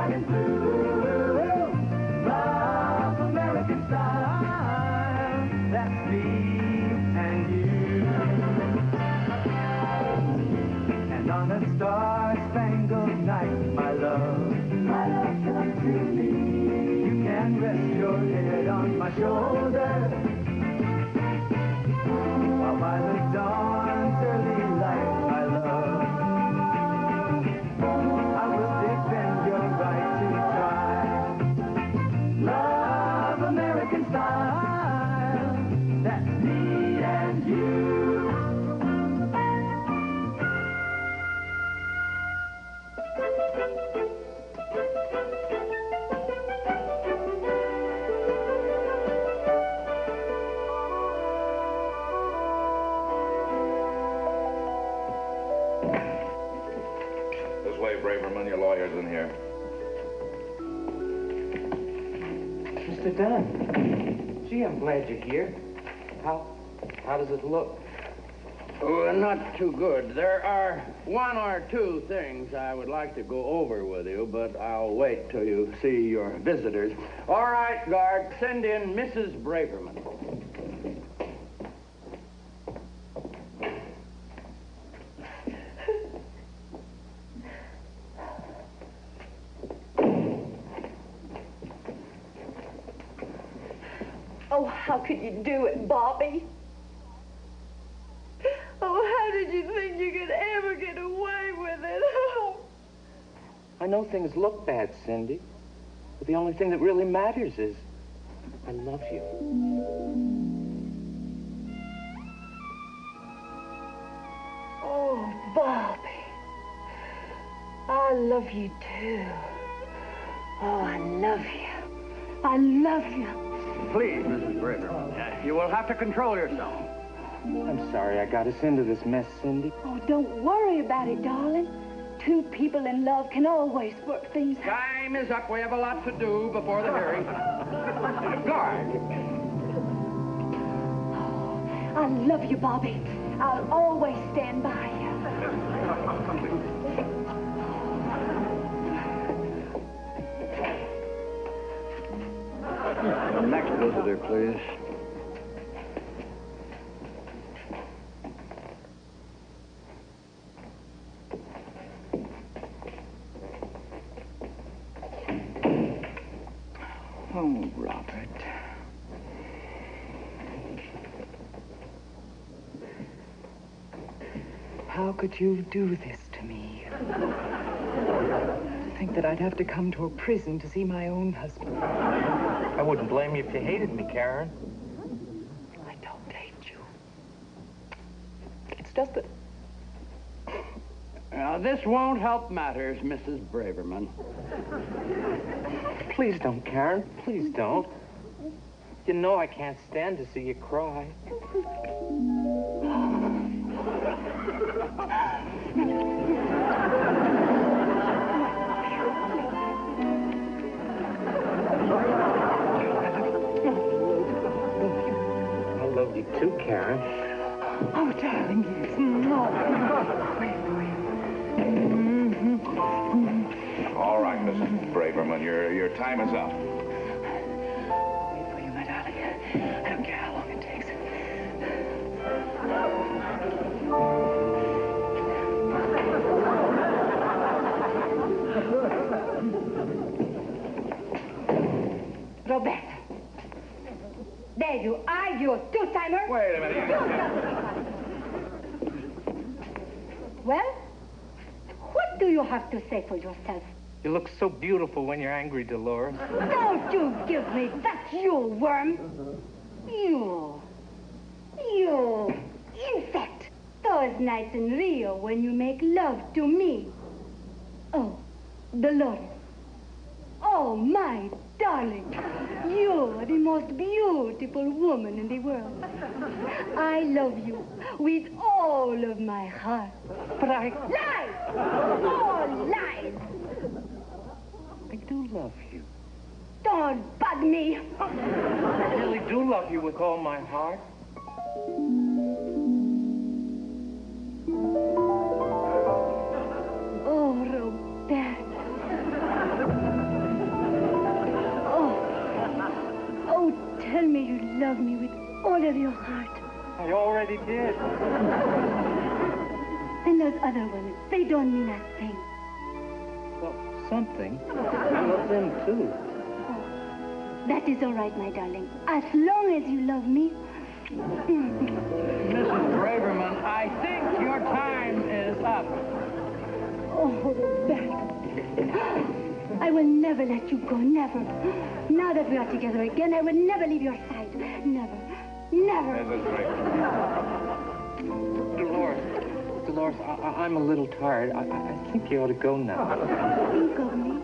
tried and true. Love American style. That's me and you. And on a star-spangled night, my love comes to me. You can rest your head on my shoulder, while by the dawn's early light, my love, I will defend your right to try. Love American style. That's me and you. Braverman, your lawyer's in here. Mr. Dunn. Gee, I'm glad you're here. How does it look? Oh, not too good. There are one or two things I would like to go over with you, but I'll wait till you see your visitors. All right, guard, send in Mrs. Braverman. Oh, how could you do it, Bobby? Oh, how did you think you could ever get away with it? Oh. I know things look bad, Cindy, but the only thing that really matters is I love you. Oh, Bobby. I love you, too. Oh, I love you. I love you. Please, Mrs. Braverman, you will have to control yourself. I'm sorry I got us into this mess, Cindy. Oh, don't worry about it, darling. Two people in love can always work things out. Time is up. We have a lot to do before the hearing. Guard. Oh, I love you, Bobby. I'll always stand by you. Next visitor, please. Oh, Robert. How could you do this to me? To think that I'd have to come to a prison to see my own husband. I wouldn't blame you if you hated me, Karen. I don't hate you. It's just that... Now, this won't help matters, Mrs. Braverman. Please don't, Karen. Please don't. You know I can't stand to see you cry. I love you too, Karen. Oh, darling, yes. No. All right, Mrs. Braverman, your time is up. Wait for you, my darling. I don't care how long it takes. Roberta. There you are, you two-timer. Wait a minute. Well, what do you have to say for yourself? You look so beautiful when you're angry, Dolores. Don't you give me that, you worm. You insect. Those nights in Rio when you make love to me. Oh, Dolores. Oh, my darling. You're the most beautiful woman in the world. I love you with all of my heart. But I Lies! All lies! I do love you. Don't bug me. I really do love you with all my heart. Oh, Roberta. tell me you love me with all of your heart. I already did. Then those other women, they don't mean a thing. Well, something. I love them, too. That is all right, my darling. As long as you love me. Mrs. Braverman, I think your time is up. Oh, Roberto. I will never let you go, never. Now that we are together again, I will never leave your side. Never. Never. Mrs. Braverman. Dolores, I'm a little tired. I think you ought to go now. Think of me.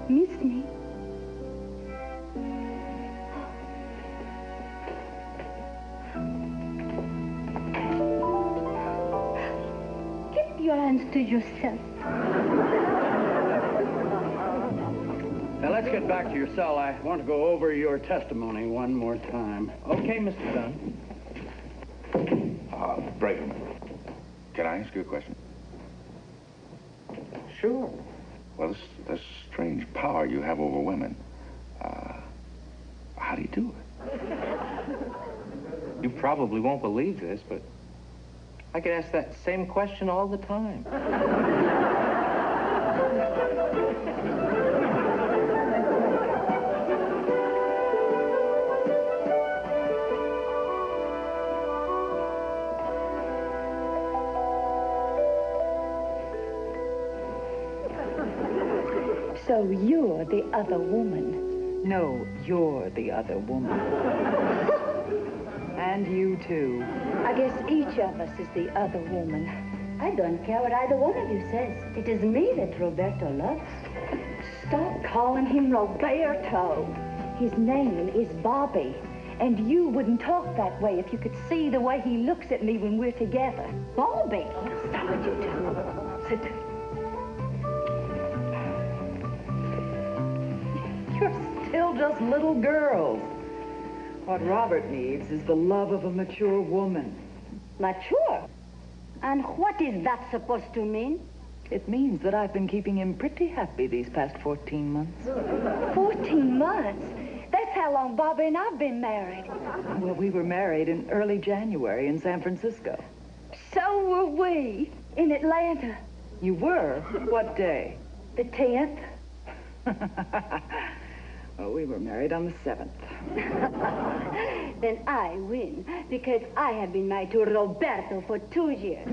Miss me. Keep your hands to yourself. Now, let's get back to your cell. I want to go over your testimony one more time. Okay, Mr. Dunn. Braverman, can I ask you a question? Sure. Well, this strange power you have over women, how do you do it? You probably won't believe this, but I get asked that same question all the time. So you're the other woman. No, you're the other woman. And you, too. I guess each of us is the other woman. I don't care what either one of you says. It is me that Roberto loves. Stop calling him Roberto. His name is Bobby. And you wouldn't talk that way if you could see the way he looks at me when we're together. Bobby. Stop it, you two. Sit down. You're still just little girls. What Robert needs is the love of a mature woman. Mature? And what is that supposed to mean? It means that I've been keeping him pretty happy these past 14 months. 14 months? That's how long Bobby and I've been married. Well, we were married in early January in San Francisco. So were we in Atlanta. You were? What day? The 10th. Well, we were married on the 7th. Then I win, because I have been married to Roberto for 2 years.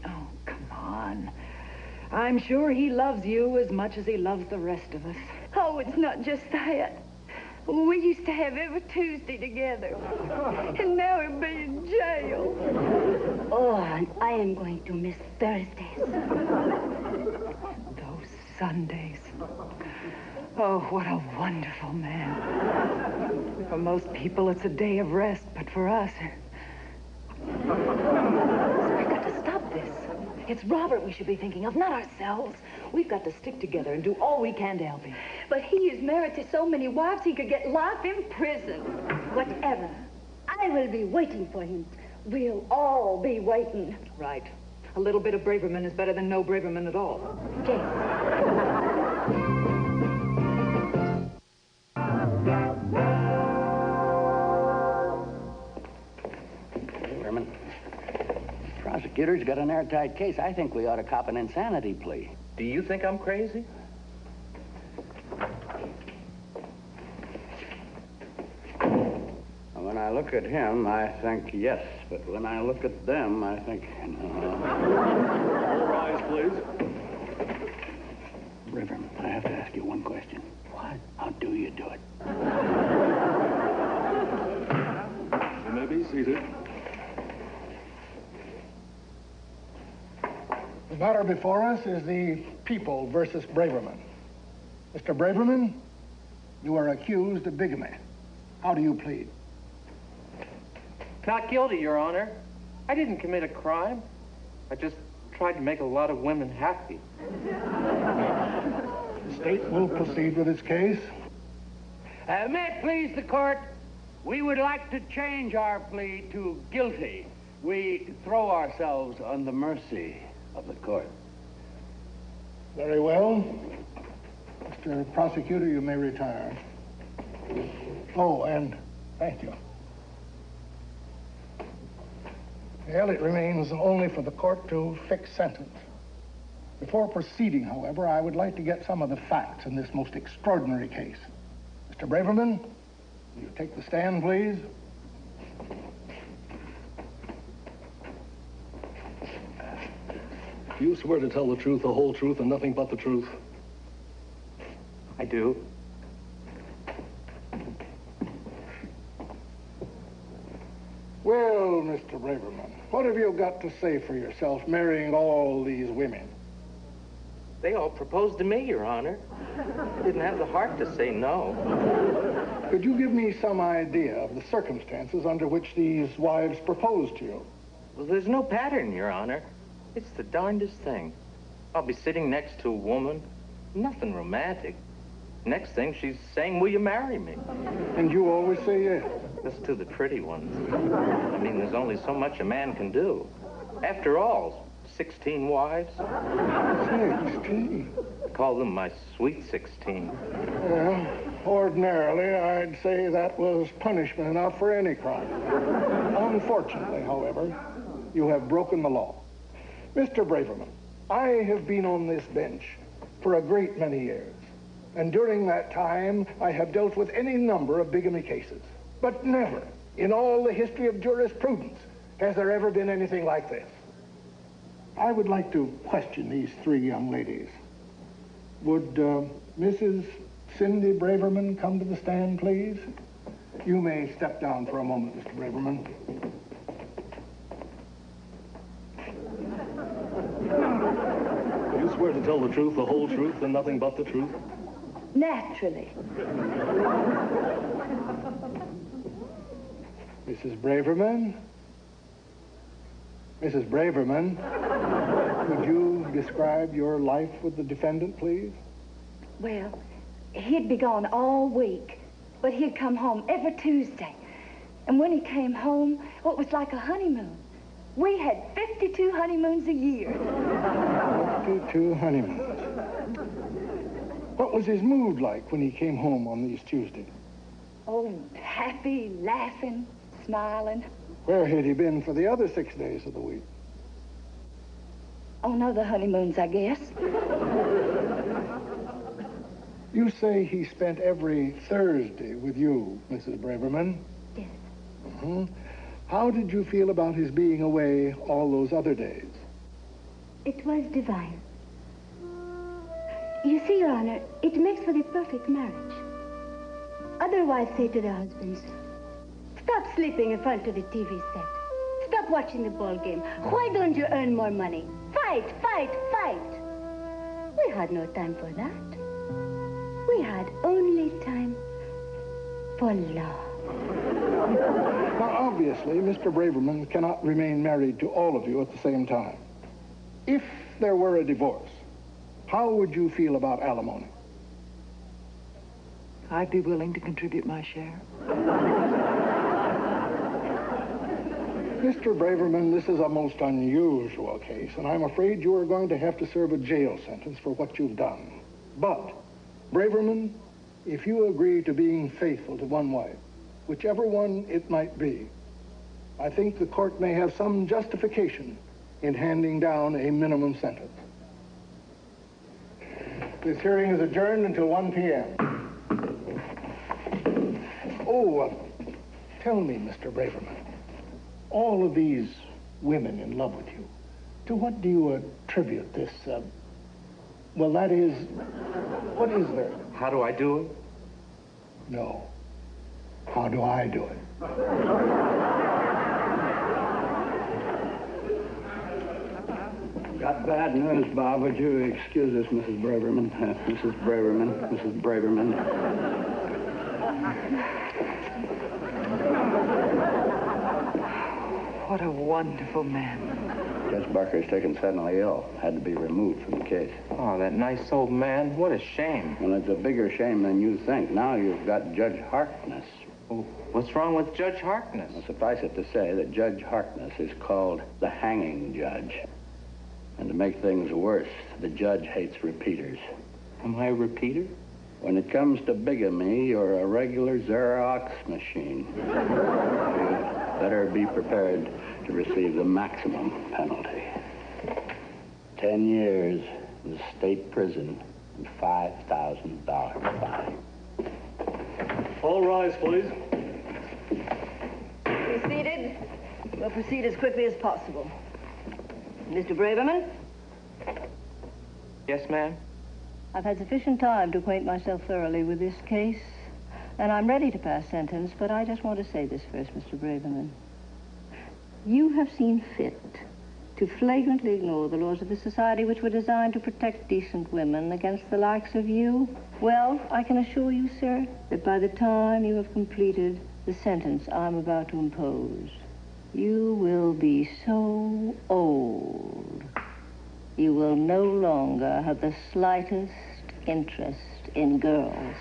Oh, come on. I'm sure he loves you as much as he loves the rest of us. Oh, it's not just that. We used to have every Tuesday together. And now he'll be in jail. Oh, and I am going to miss Thursdays. Those Sundays. Oh, what a wonderful man. For most people, it's a day of rest, but for us... We've got to stop this. It's Robert we should be thinking of, not ourselves. We've got to stick together and do all we can to help him. But he is married to so many wives, he could get life in prison. Whatever. I will be waiting for him. We'll all be waiting. Right. A little bit of Braverman is better than no Braverman at all. Yes. Braverman, prosecutor's got an airtight case. I think we ought to cop an insanity plea. Do you think I'm crazy? When I look at him, I think yes. But when I look at them, I think no. All rise, please. Braverman, I have to ask you one question. What? How do you do it? You may be seated. The matter before us is the People versus Braverman. Mr. Braverman, you are accused of bigamy. How do you plead? Not guilty, Your Honor. I didn't commit a crime. I just tried to make a lot of women happy. The state will proceed with its case. May it please the court, we would like to change our plea to guilty. We throw ourselves on the mercy of the court. Very well. Mr. Prosecutor, you may retire. Oh, and thank you. Well, it remains only for the court to fix sentence. Before proceeding, however, I would like to get some of the facts in this most extraordinary case. Mr. Braverman, will you take the stand, please? Do you swear to tell the truth, the whole truth, and nothing but the truth? I do. Well, Mr. Braverman, what have you got to say for yourself marrying all these women? They all proposed to me, Your Honor. I didn't have the heart to say no. Could you give me some idea of the circumstances under which these wives proposed to you? Well, there's no pattern, Your Honor. It's the darndest thing. I'll be sitting next to a woman, nothing romantic. Next thing, she's saying, will you marry me? And you always say yes. That's to the pretty ones. I mean, there's only so much a man can do. After all, 16 wives. 16? I call them my sweet 16. Well, ordinarily, I'd say that was punishment enough for any crime. Unfortunately, however, you have broken the law. Mr. Braverman, I have been on this bench for a great many years. And during that time, I have dealt with any number of bigamy cases. But never, in all the history of jurisprudence, has there ever been anything like this. I would like to question these three young ladies. Would Mrs. Cindy Braverman come to the stand, please? You may step down for a moment, Mr. Braverman. Do you swear to tell the truth, the whole truth, and nothing but the truth? Naturally. Mrs. Braverman? Mrs. Braverman, could you describe your life with the defendant, please? Well, he'd be gone all week, but he'd come home every Tuesday. And when he came home, well, it was like a honeymoon. We had 52 honeymoons a year. 52 honeymoons. What was his mood like when he came home on these Tuesdays? Oh, happy, laughing, smiling. Where had he been for the other 6 days of the week? On other honeymoons, I guess. You say he spent every Thursday with you, Mrs. Braverman. Yes. Mm-hmm. How did you feel about his being away all those other days? It was divine. You see, Your Honor, it makes for the perfect marriage. Other wives say to their husbands, stop sleeping in front of the TV set. Stop watching the ball game. Why don't you earn more money? Fight, fight, fight. We had no time for that. We had only time for love. Now, obviously, Mr. Braverman cannot remain married to all of you at the same time. If there were a divorce, how would you feel about alimony? I'd be willing to contribute my share. Mr. Braverman, this is a most unusual case, and I'm afraid you are going to have to serve a jail sentence for what you've done. But, Braverman, if you agree to being faithful to one wife, whichever one it might be, I think the court may have some justification in handing down a minimum sentence. This hearing is adjourned until 1 p.m. Oh, tell me, Mr. Braverman, all of these women in love with you, to what do you attribute this, well, that is, what is there? How do I do it? No. How do I do it? Got bad news, Bob. Would you excuse us, Mrs. Braverman? Mrs. Braverman, Mrs. Braverman. What a wonderful man. Judge Barker's taken suddenly ill. Had to be removed from the case. Oh, that nice old man. What a shame. Well, it's a bigger shame than you think. Now you've got Judge Harkness. Oh, what's wrong with Judge Harkness? Well, suffice it to say that Judge Harkness is called the hanging judge. And to make things worse, the judge hates repeaters. Am I a repeater? When it comes to bigamy, you're a regular Xerox machine. You'd better be prepared to receive the maximum penalty. 10 years in the state prison and $5,000 fine. All rise, please. Be seated. We'll proceed as quickly as possible. Mr. Braverman? Yes, ma'am? I've had sufficient time to acquaint myself thoroughly with this case, and I'm ready to pass sentence, but I just want to say this first, Mr. Braverman. You have seen fit to flagrantly ignore the laws of the society which were designed to protect decent women against the likes of you. Well, I can assure you, sir, that by the time you have completed the sentence I'm about to impose, you will be so old, you will no longer have the slightest interest in girls.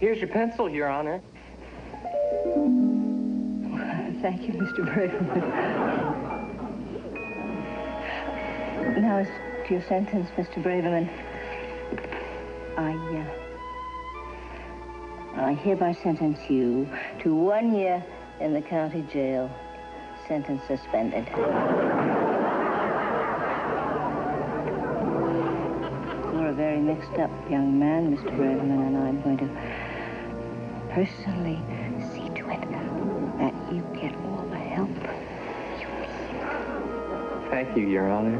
Here's your pencil, Your Honor. Thank you, Mr. Braverman. Now, as to your sentence, Mr. Braverman, I hereby sentence you to 1 year in the county jail. Sentence suspended. You're a very mixed-up young man, Mr. Braverman, and I'm going to personally see to it that you get all the help you need. Thank you, Your Honor.